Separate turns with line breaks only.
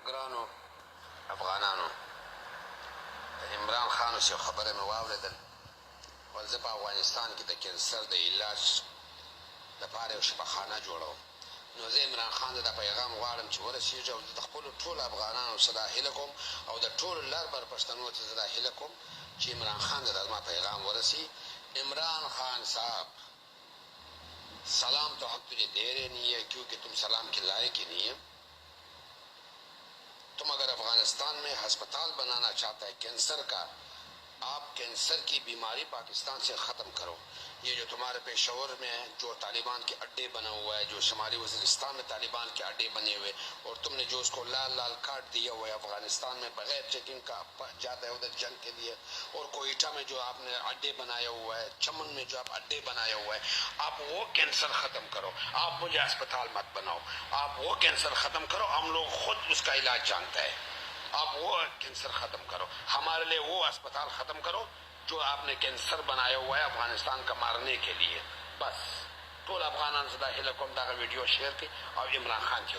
ګرانو افغانانو، عمران خان اوس یو خبره مې واورېدل، وایي زه په افغانستان کې د کینسر د علاج لپاره یو شفاخانه جوړوم. نو زه عمران خان ته دا پیغام غواړم چې ورسېږي او د خپلو ټولو افغانانو څخه دا هیله کوم او د ټولو لربر پښتنو ته زه دا هیله کوم چې عمران خان ته زما پیغام ورسي. عمران خان صاحب، सलाम तो हक तुझे दे रहे नहीं है क्योंकि तुम सलाम के लायक ही नहीं है। तुम अगर अफगानिस्तान में अस्पताल बनाना चाहता है कैंसर का, आप कैंसर की बीमारी पाकिस्तान से ख़त्म करो। ये जो तुम्हारे पेशावर में है, जो तालिबान के अड्डे बना हुआ है, जो शुमाली वज़ीरिस्तान में तालिबान के अड्डे बने हुए, और तुमने जो उसको लाल लाल कार्ड दिया हुआ है अफगानिस्तान में बगैर चेकिंग का जाता है उधर जंग के लिए, और कोयटा में जो आपने अड्डे बनाया हुआ है, चमन में जो आप अड्डे बनाया हुआ है, आप वो कैंसर ख़त्म करो। आप मुझे अस्पताल मत बनाओ, आप वो कैंसर ख़त्म करो, हम लोग खुद उसका इलाज जानते हैं। आप वो कैंसर ख़त्म करो, हमारे लिए वो अस्पताल ख़त्म करो जो आपने कैंसर बनाया हुआ है अफगानिस्तान का मारने के लिए। बस टोल अफगान से दा वीडियो शेयर की और इमरान खान की